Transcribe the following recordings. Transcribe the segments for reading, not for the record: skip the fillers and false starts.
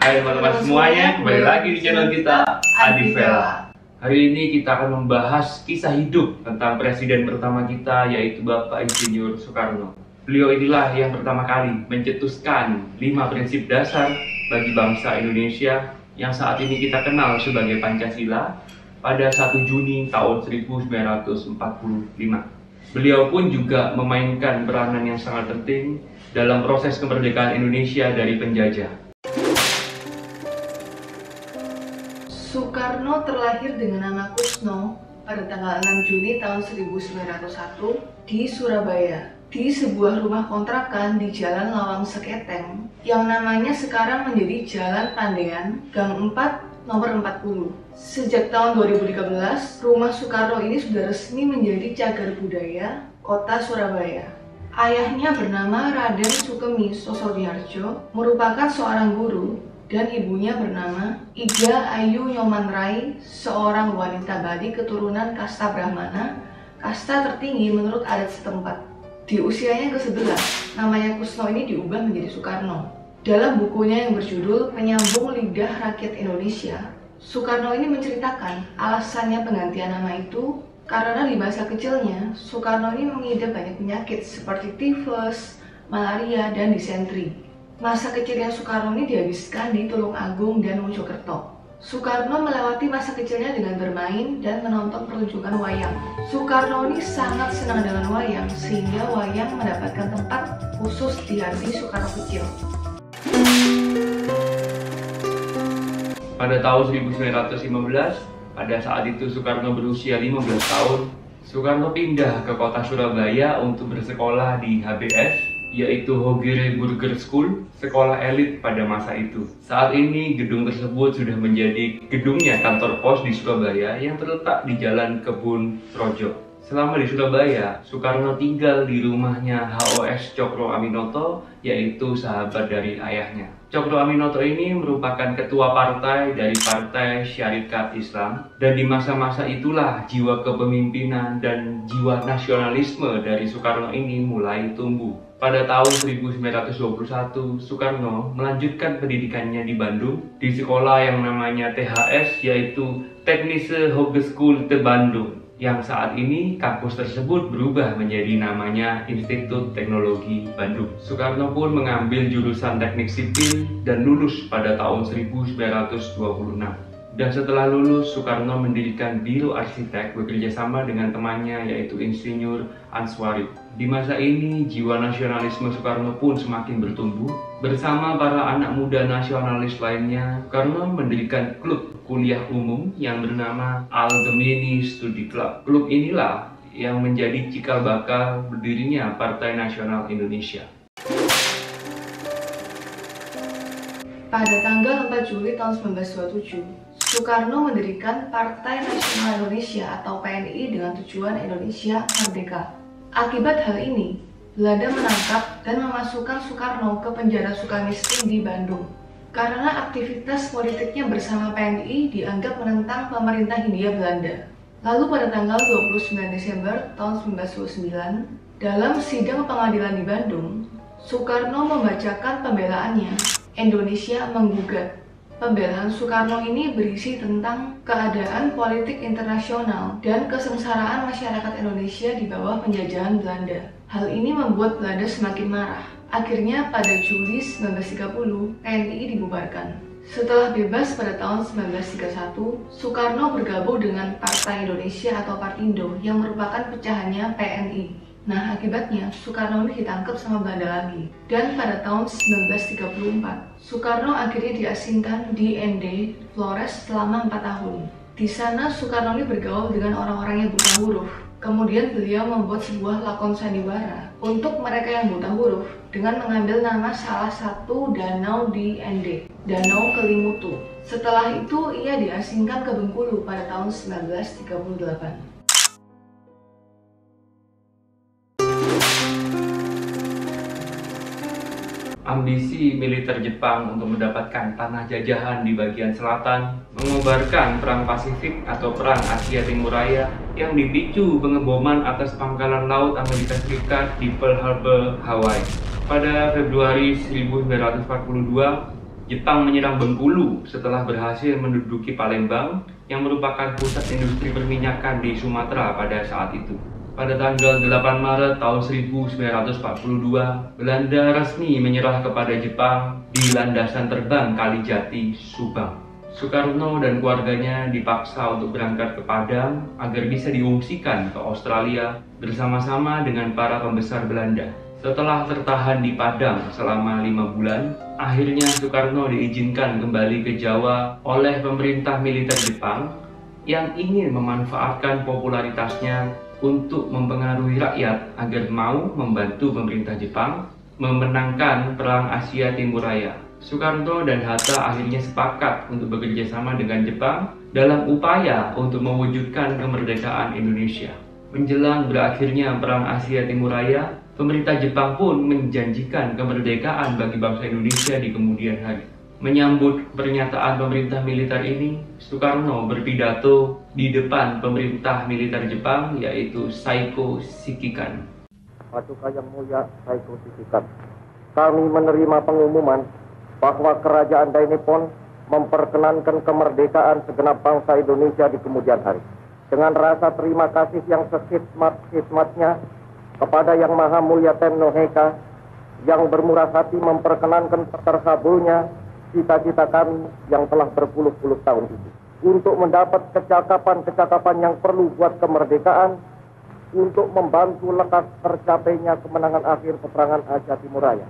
Hai teman-teman semuanya, kembali lagi di channel kita Adivela. Hari ini kita akan membahas kisah hidup tentang presiden pertama kita, yaitu Bapak Insinyur Soekarno. Beliau inilah yang pertama kali mencetuskan 5 prinsip dasar bagi bangsa Indonesia yang saat ini kita kenal sebagai Pancasila pada 1 Juni tahun 1945. Beliau pun juga memainkan peranan yang sangat penting dalam proses kemerdekaan Indonesia dari penjajah. Soekarno terlahir dengan nama Kusno pada tanggal 6 Juni tahun 1901 di Surabaya, di sebuah rumah kontrakan di Jalan Lawang Seketeng yang namanya sekarang menjadi Jalan Pandean, Gang 4, nomor 40. Sejak tahun 2013, rumah Soekarno ini sudah resmi menjadi cagar budaya Kota Surabaya. Ayahnya bernama Raden Sukemi Sosodiharjo, merupakan seorang guru, dan ibunya bernama Ida Ayu Nyoman Rai, seorang wanita Bali keturunan kasta Brahmana, kasta tertinggi menurut adat setempat. Di usianya ke-11, namanya Kusno ini diubah menjadi Soekarno. Dalam bukunya yang berjudul Penyambung Lidah Rakyat Indonesia, Soekarno ini menceritakan alasannya penggantian nama itu karena di masa kecilnya Soekarno ini mengidap banyak penyakit seperti tifus, malaria, dan disentri. Masa kecilnya Soekarno ini dihabiskan di Tulungagung dan Mojokerto. Soekarno melewati masa kecilnya dengan bermain dan menonton pertunjukan wayang. Soekarno ini sangat senang dengan wayang, sehingga wayang mendapatkan tempat khusus di hati Soekarno kecil. Pada tahun 1915, pada saat itu Soekarno berusia 15 tahun, Soekarno pindah ke kota Surabaya untuk bersekolah di HBS, yaitu Hogere Burger School, sekolah elit pada masa itu. Saat ini gedung tersebut sudah menjadi gedungnya kantor pos di Surabaya yang terletak di Jalan Kebun Projo. Selama di Surabaya, Soekarno tinggal di rumahnya HOS Cokro Aminoto, yaitu sahabat dari ayahnya. Cokro Aminoto ini merupakan ketua partai dari Partai Syarikat Islam, dan di masa-masa itulah jiwa kepemimpinan dan jiwa nasionalisme dari Soekarno ini mulai tumbuh. Pada tahun 1921, Soekarno melanjutkan pendidikannya di Bandung di sekolah yang namanya THS, yaitu Technische Hogeschool te Bandung, yang saat ini kampus tersebut berubah menjadi namanya Institut Teknologi Bandung. Soekarno pun mengambil jurusan teknik sipil dan lulus pada tahun 1926. Dan setelah lulus, Soekarno mendirikan Biro Arsitek bekerjasama dengan temannya, yaitu Insinyur Answari. Di masa ini, jiwa nasionalisme Soekarno pun semakin bertumbuh. Bersama para anak muda nasionalis lainnya, Soekarno mendirikan klub kuliah umum yang bernama Algemene Studi Club. Klub inilah yang menjadi cikal bakal berdirinya Partai Nasional Indonesia. Pada tanggal 4 Juli tahun 1927, Soekarno mendirikan Partai Nasional Indonesia atau PNI dengan tujuan Indonesia Merdeka. Akibat hal ini, Belanda menangkap dan memasukkan Soekarno ke penjara Sukamiskin di Bandung. Karena aktivitas politiknya bersama PNI dianggap menentang pemerintah Hindia Belanda. Lalu pada tanggal 29 Desember tahun 1929, dalam sidang pengadilan di Bandung, Soekarno membacakan pembelaannya, Indonesia Menggugat. Pembelaan Soekarno ini berisi tentang keadaan politik internasional dan kesengsaraan masyarakat Indonesia di bawah penjajahan Belanda. Hal ini membuat Belanda semakin marah. Akhirnya pada Juli 1930, PNI dibubarkan. Setelah bebas pada tahun 1931, Soekarno bergabung dengan Partai Indonesia atau Partindo yang merupakan pecahannya PNI. Nah, akibatnya Soekarno ini ditangkap sama Belanda lagi. Dan pada tahun 1934, Soekarno akhirnya diasingkan di ND Flores selama 4 tahun. Di sana Soekarno ini bergaul dengan orang-orang yang buta huruf. Kemudian beliau membuat sebuah lakon sandiwara untuk mereka yang buta huruf dengan mengambil nama salah satu danau di ND, Danau Kelimutu. Setelah itu ia diasingkan ke Bengkulu pada tahun 1938. Ambisi militer Jepang untuk mendapatkan tanah jajahan di bagian selatan mengobarkan Perang Pasifik atau Perang Asia Timur Raya yang dipicu pengeboman atas pangkalan laut Amerika Serikat di Pearl Harbor, Hawaii. Pada Februari 1942, Jepang menyerang Bengkulu setelah berhasil menduduki Palembang yang merupakan pusat industri perminyakan di Sumatera pada saat itu. Pada tanggal 8 Maret tahun 1942, Belanda resmi menyerah kepada Jepang di landasan terbang Kalijati, Subang. Soekarno dan keluarganya dipaksa untuk berangkat ke Padang agar bisa diungsikan ke Australia bersama-sama dengan para pembesar Belanda. Setelah tertahan di Padang selama 5 bulan, akhirnya Soekarno diizinkan kembali ke Jawa oleh pemerintah militer Jepang yang ingin memanfaatkan popularitasnya untuk mempengaruhi rakyat agar mau membantu pemerintah Jepang memenangkan Perang Asia Timur Raya. Soekarno dan Hatta akhirnya sepakat untuk bekerja sama dengan Jepang dalam upaya untuk mewujudkan kemerdekaan Indonesia. Menjelang berakhirnya Perang Asia Timur Raya, pemerintah Jepang pun menjanjikan kemerdekaan bagi bangsa Indonesia di kemudian hari. Menyambut pernyataan pemerintah militer ini, Soekarno berpidato di depan pemerintah militer Jepang, yaitu Saiko Shikikan. Paduka Yang Mulia Saiko Shikikan, kami menerima pengumuman bahwa Kerajaan Dainippon memperkenankan kemerdekaan segenap bangsa Indonesia di kemudian hari. Dengan rasa terima kasih yang sekhidmat-khidmatnya kepada Yang Maha Mulia Tenno Heika yang bermurah hati memperkenankan terkabulnya cita-cita kami yang telah berpuluh-puluh tahun itu untuk mendapat kecakapan-kecakapan yang perlu buat kemerdekaan, untuk membantu lekas tercapainya kemenangan akhir peperangan Asia Timur Raya.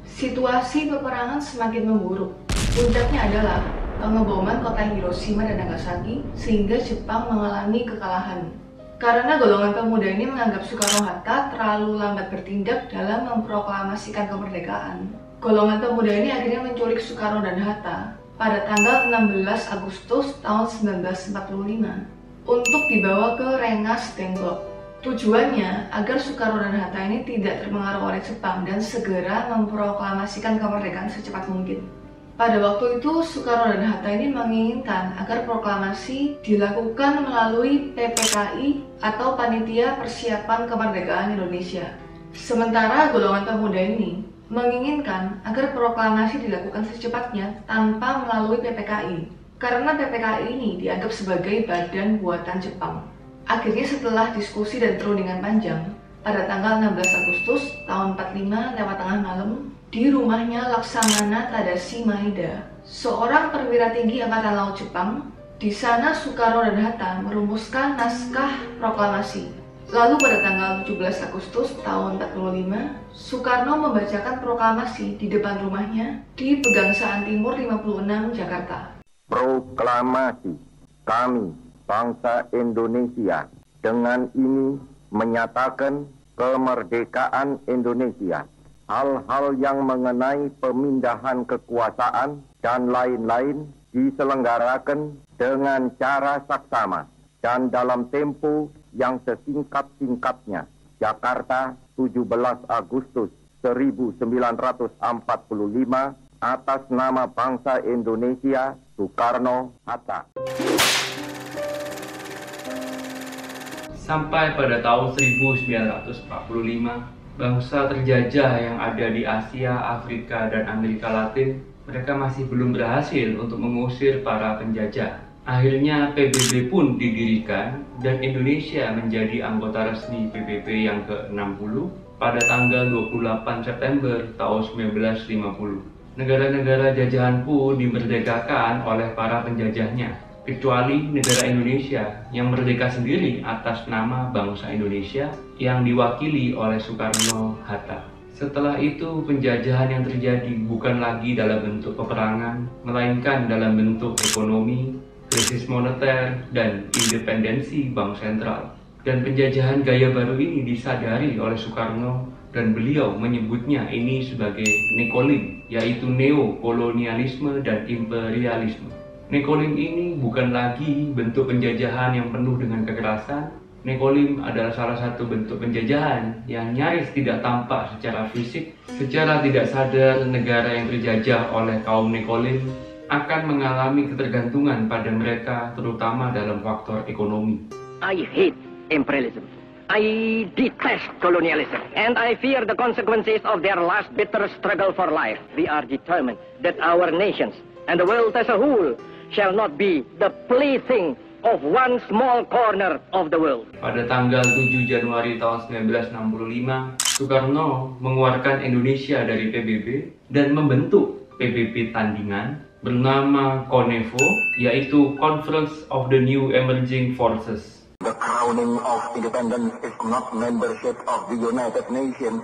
Situasi peperangan semakin memburuk. Puncaknya adalah pengeboman kota Hiroshima dan Nagasaki sehingga Jepang mengalami kekalahan. Karena golongan pemuda ini menganggap Soekarno-Hatta terlalu lambat bertindak dalam memproklamasikan kemerdekaan, golongan pemuda ini akhirnya menculik Soekarno dan Hatta pada tanggal 16 Agustus tahun 1945 untuk dibawa ke Rengas Dengklok. Tujuannya agar Soekarno dan Hatta ini tidak terpengaruh oleh Jepang dan segera memproklamasikan kemerdekaan secepat mungkin. Pada waktu itu Soekarno dan Hatta ini menginginkan agar proklamasi dilakukan melalui PPKI atau Panitia Persiapan Kemerdekaan Indonesia. Sementara golongan pemuda ini menginginkan agar proklamasi dilakukan secepatnya tanpa melalui PPKI, karena PPKI ini dianggap sebagai badan buatan Jepang. Akhirnya setelah diskusi dan perundingan panjang, pada tanggal 16 Agustus tahun 45 lewat tengah malam, di rumahnya Laksamana Tadashi Maeda, seorang perwira tinggi Angkatan Laut Jepang, di sana Soekarno dan Hatta merumuskan naskah proklamasi. Lalu pada tanggal 17 Agustus tahun 45, Soekarno membacakan proklamasi di depan rumahnya di Pegangsaan Timur 56, Jakarta. Proklamasi kami, bangsa Indonesia, dengan ini menyatakan kemerdekaan Indonesia. Hal-hal yang mengenai pemindahan kekuasaan dan lain-lain diselenggarakan dengan cara saksama dan dalam tempo yang sesingkat-singkatnya. Jakarta, 17 Agustus 1945, atas nama bangsa Indonesia, Soekarno-Hatta. Sampai pada tahun 1945, bangsa terjajah yang ada di Asia, Afrika, dan Amerika Latin, mereka masih belum berhasil untuk mengusir para penjajah. Akhirnya PBB pun didirikan dan Indonesia menjadi anggota resmi PBB yang ke-60 pada tanggal 28 September tahun 1950. Negara-negara jajahan pun dimerdekakan oleh para penjajahnya, kecuali negara Indonesia yang merdeka sendiri atas nama bangsa Indonesia yang diwakili oleh Soekarno-Hatta. Setelah itu, penjajahan yang terjadi bukan lagi dalam bentuk peperangan, melainkan dalam bentuk ekonomi, krisis moneter, dan independensi bank sentral. Dan penjajahan gaya baru ini disadari oleh Soekarno dan beliau menyebutnya ini sebagai nekolim, yaitu neokolonialisme dan imperialisme. Nekolim ini bukan lagi bentuk penjajahan yang penuh dengan kekerasan. Nekolim adalah salah satu bentuk penjajahan yang nyaris tidak tampak secara fisik. Secara tidak sadar, negara yang terjajah oleh kaum nekolim akan mengalami ketergantungan pada mereka, terutama dalam faktor ekonomi. I hate imperialism. I detest colonialism, and I fear the consequences of their last bitter struggle for life. We are determined that our nations and the world as a whole shall not be the plaything of one small corner of the world. Pada tanggal 7 Januari tahun 1965, Soekarno mengeluarkan Indonesia dari PBB dan membentuk PBB tandingan bernama CONEFO, yaitu Conference of the New Emerging Forces. The crowning of independence is not membership of the United Nations,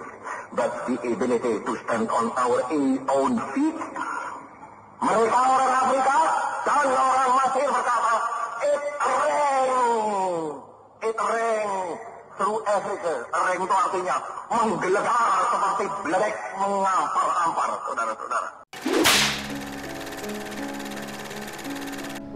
but the ability to stand on our own feet. Mereka orang Afrika dan orang Mesir berkata, it rang through Africa. Rang itu artinya menggelegar seperti beledek mengampar-ampar, saudara-saudara.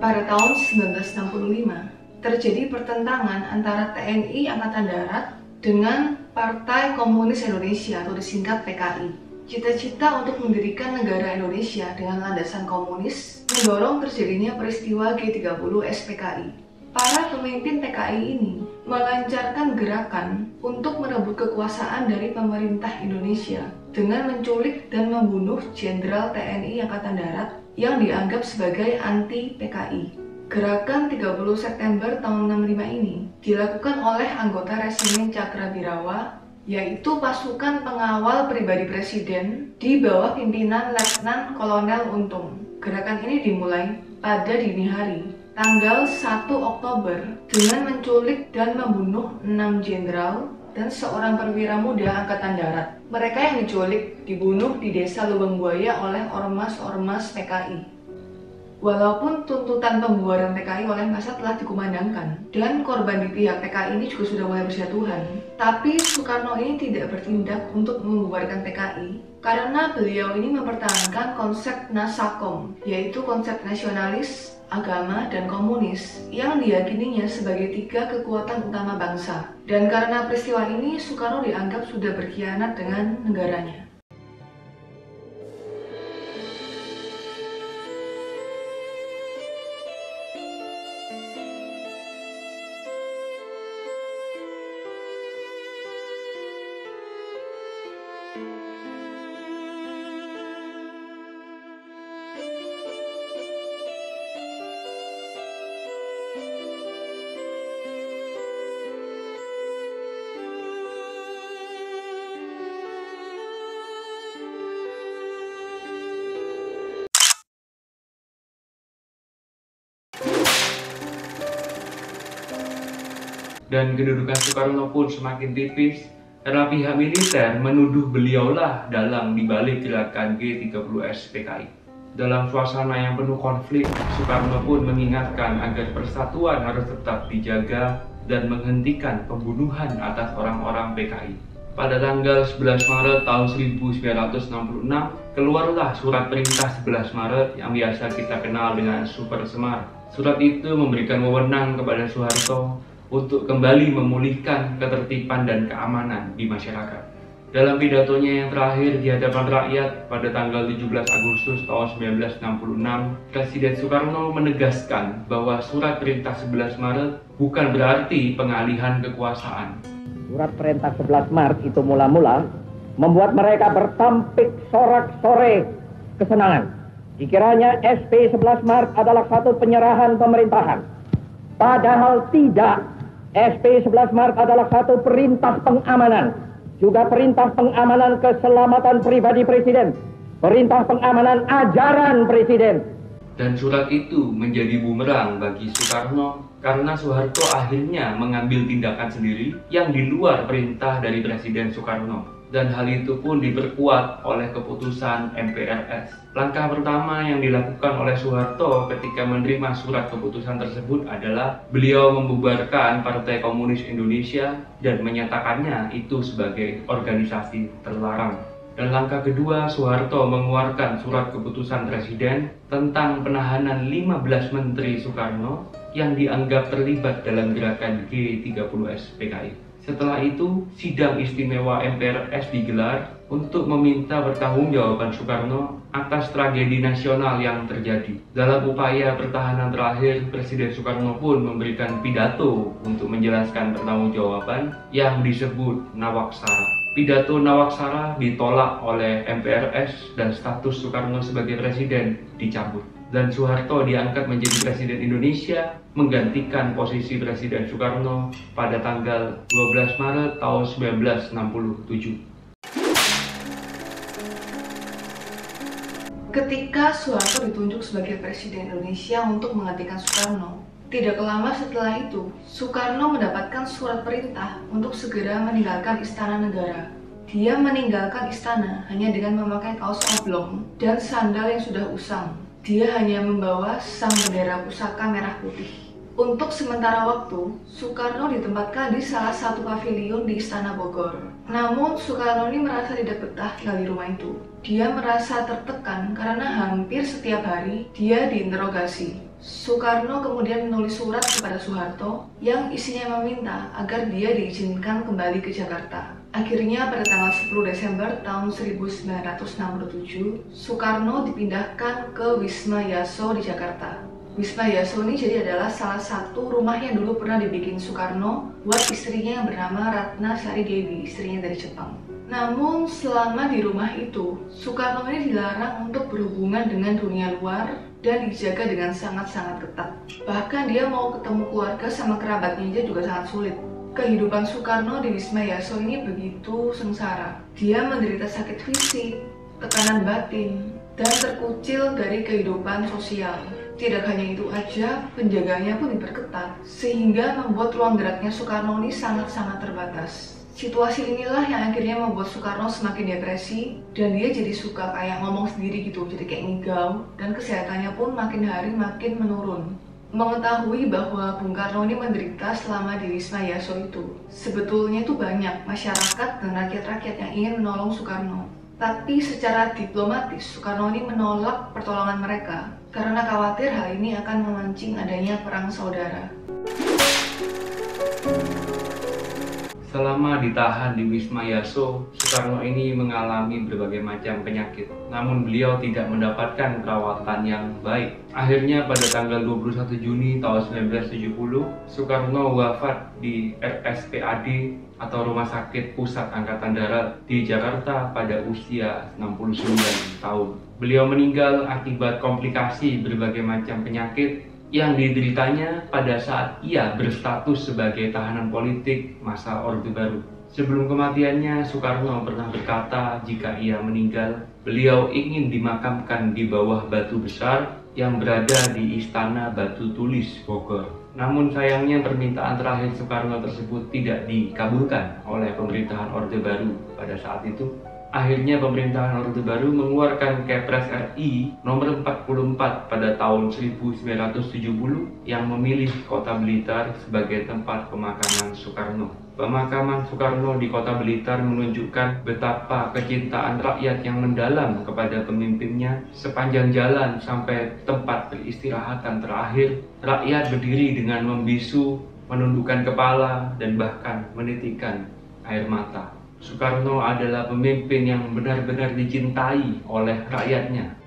Pada tahun 1965, terjadi pertentangan antara TNI Angkatan Darat dengan Partai Komunis Indonesia atau disingkat PKI. Cita-cita untuk mendirikan negara Indonesia dengan landasan komunis mendorong terjadinya peristiwa G30 SPKI. Para pemimpin PKI ini melancarkan gerakan untuk merebut kekuasaan dari pemerintah Indonesia dengan menculik dan membunuh Jenderal TNI Angkatan Darat yang dianggap sebagai anti-PKI. Gerakan 30 September tahun 65 ini dilakukan oleh anggota Resimen Cakrawirawa, yaitu pasukan pengawal pribadi presiden di bawah pimpinan Letnan Kolonel Untung. Gerakan ini dimulai pada dini hari, tanggal 1 Oktober, dengan menculik dan membunuh 6 jenderal dan seorang perwira muda Angkatan Darat. Mereka yang diculik dibunuh di desa Lubang Buaya oleh ormas-ormas PKI. Walaupun tuntutan pembubaran PKI oleh massa telah dikumandangkan dan korban di pihak PKI ini juga sudah mulai berjatuhan, tapi Soekarno ini tidak bertindak untuk membubarkan PKI karena beliau ini mempertahankan konsep Nasakom, yaitu konsep nasionalis, agama, dan komunis yang diyakininya sebagai 3 kekuatan utama bangsa. Dan karena peristiwa ini, Soekarno dianggap sudah berkhianat dengan negaranya. Dan kedudukan Soekarno pun semakin tipis karena pihak militer menuduh beliaulah dalang dibalik gerakan G30 SPKI. Dalam suasana yang penuh konflik, Soekarno pun mengingatkan agar persatuan harus tetap dijaga dan menghentikan pembunuhan atas orang-orang PKI. Pada tanggal 11 Maret tahun 1966, keluarlah surat perintah 11 Maret yang biasa kita kenal dengan Super Semar. Surat itu memberikan wewenang kepada Soeharto untuk kembali memulihkan ketertiban dan keamanan di masyarakat. Dalam pidatonya yang terakhir di hadapan rakyat pada tanggal 17 Agustus tahun 1966, Presiden Soekarno menegaskan bahwa surat perintah 11 Maret bukan berarti pengalihan kekuasaan. Surat perintah 11 Maret itu mula-mula membuat mereka bertampik sorak-sore kesenangan. Dikiranya SP 11 Maret adalah satu penyerahan pemerintahan. Padahal tidak. SP 11 Maret adalah satu perintah pengamanan, juga perintah pengamanan keselamatan pribadi Presiden, perintah pengamanan ajaran Presiden. Dan surat itu menjadi bumerang bagi Soekarno karena Soeharto akhirnya mengambil tindakan sendiri yang di luar perintah dari Presiden Soekarno. Dan hal itu pun diperkuat oleh keputusan MPRS. Langkah pertama yang dilakukan oleh Soeharto ketika menerima surat keputusan tersebut adalah beliau membubarkan Partai Komunis Indonesia dan menyatakannya itu sebagai organisasi terlarang. Dan langkah kedua, Soeharto mengeluarkan surat keputusan Presiden tentang penahanan 15 Menteri Soekarno yang dianggap terlibat dalam gerakan G30 SPKI. Setelah itu, sidang istimewa MPRS digelar untuk meminta pertanggungjawaban Soekarno atas tragedi nasional yang terjadi. Dalam upaya pertahanan terakhir, Presiden Soekarno pun memberikan pidato untuk menjelaskan pertanggungjawaban yang disebut Nawaksara. Pidato Nawaksara ditolak oleh MPRS dan status Soekarno sebagai presiden dicabut. Dan Soeharto diangkat menjadi Presiden Indonesia menggantikan posisi Presiden Soekarno pada tanggal 12 Maret tahun 1967. Ketika Soeharto ditunjuk sebagai Presiden Indonesia untuk menggantikan Soekarno, tidak lama setelah itu, Soekarno mendapatkan surat perintah untuk segera meninggalkan Istana Negara. Dia meninggalkan istana hanya dengan memakai kaos oblong dan sandal yang sudah usang. Dia hanya membawa sang bendera pusaka merah putih. Untuk sementara waktu, Soekarno ditempatkan di salah satu pavilion di Istana Bogor. Namun, Soekarno ini merasa tidak betah tinggal di rumah itu. Dia merasa tertekan karena hampir setiap hari dia diinterogasi. Soekarno kemudian menulis surat kepada Soeharto yang isinya meminta agar dia diizinkan kembali ke Jakarta. Akhirnya pada tanggal 10 Desember tahun 1967, Soekarno dipindahkan ke Wisma Yaso di Jakarta. Wisma Yaso ini jadi adalah salah satu rumah yang dulu pernah dibikin Soekarno buat istrinya yang bernama Ratna Sari Dewi, istrinya dari Jepang. Namun selama di rumah itu, Soekarno ini dilarang untuk berhubungan dengan dunia luar dan dijaga dengan sangat-sangat ketat. Bahkan dia mau ketemu keluarga sama kerabatnya aja juga sangat sulit. Kehidupan Soekarno di Wisma Yaso ini begitu sengsara. Dia menderita sakit fisik, tekanan batin, dan terkucil dari kehidupan sosial. Tidak hanya itu aja, penjaganya pun diperketat, sehingga membuat ruang geraknya Soekarno ini sangat-sangat terbatas. Situasi inilah yang akhirnya membuat Soekarno semakin depresi, dan dia jadi suka kayak ngomong sendiri gitu, jadi kayak ngigau, dan kesehatannya pun makin hari makin menurun. Mengetahui bahwa Bung Karno ini menderita selama di Wisma Yaso itu, sebetulnya itu banyak masyarakat dan rakyat-rakyat yang ingin menolong Soekarno. Tapi secara diplomatis, Soekarno ini menolak pertolongan mereka karena khawatir hal ini akan memancing adanya perang saudara. Selama ditahan di Wisma Yaso, Soekarno ini mengalami berbagai macam penyakit. Namun beliau tidak mendapatkan perawatan yang baik. Akhirnya pada tanggal 21 Juni tahun 1970, Soekarno wafat di RSPAD atau Rumah Sakit Pusat Angkatan Darat di Jakarta pada usia 69 tahun. Beliau meninggal akibat komplikasi berbagai macam penyakit yang dideritanya pada saat ia berstatus sebagai tahanan politik masa Orde Baru. Sebelum kematiannya, Soekarno pernah berkata jika ia meninggal, beliau ingin dimakamkan di bawah batu besar yang berada di Istana Batu Tulis, Bogor. Namun sayangnya permintaan terakhir Soekarno tersebut tidak dikabulkan oleh pemerintahan Orde Baru pada saat itu. Akhirnya pemerintahan Orde Baru mengeluarkan Kepres RI nomor 44 pada tahun 1970 yang memilih Kota Blitar sebagai tempat pemakaman Soekarno. Pemakaman Soekarno di Kota Blitar menunjukkan betapa kecintaan rakyat yang mendalam kepada pemimpinnya. Sepanjang jalan sampai tempat peristirahatan terakhir, rakyat berdiri dengan membisu, menundukkan kepala, dan bahkan menitikkan air mata. Soekarno adalah pemimpin yang benar-benar dicintai oleh rakyatnya.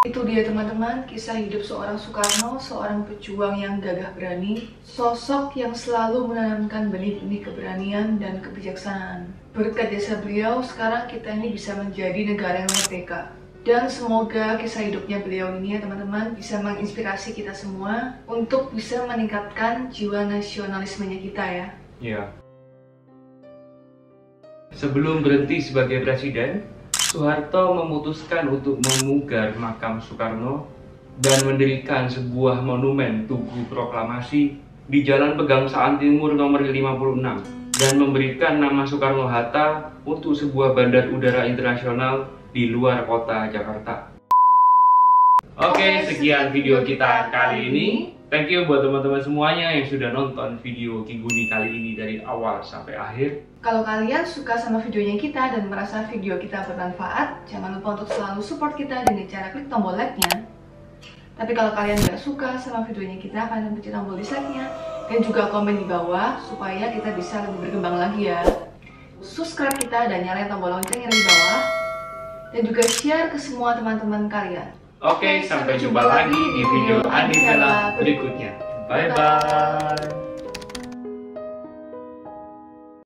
Itu dia teman-teman, kisah hidup seorang Soekarno, seorang pejuang yang gagah berani, sosok yang selalu menanamkan benih-benih keberanian dan kebijaksanaan. Berkat jasa beliau, sekarang kita ini bisa menjadi negara yang merdeka. Dan semoga kisah hidupnya beliau ini ya teman-teman bisa menginspirasi kita semua untuk bisa meningkatkan jiwa nasionalismenya kita ya. Ya. Sebelum berhenti sebagai presiden, Soeharto memutuskan untuk memugar makam Soekarno dan mendirikan sebuah monumen Tugu Proklamasi di Jalan Pegangsaan Timur nomor 56 dan memberikan nama Soekarno-Hatta untuk sebuah bandar udara internasional di luar kota Jakarta. Oke, sekian video kita kali ini. Thank you buat teman-teman semuanya yang sudah nonton video Kiguni kali ini dari awal sampai akhir. Kalau kalian suka sama videonya kita dan merasa video kita bermanfaat, jangan lupa untuk selalu support kita dengan cara klik tombol like-nya. Tapi kalau kalian nggak suka sama videonya kita, kalian pencet tombol dislike-nya dan juga komen di bawah supaya kita bisa lebih berkembang lagi ya. Subscribe kita dan nyalain tombol lonceng yang di bawah dan juga share ke semua teman-teman kalian. Oke, sampai jumpa lagi di video Andi Vela berikutnya. Bye bye.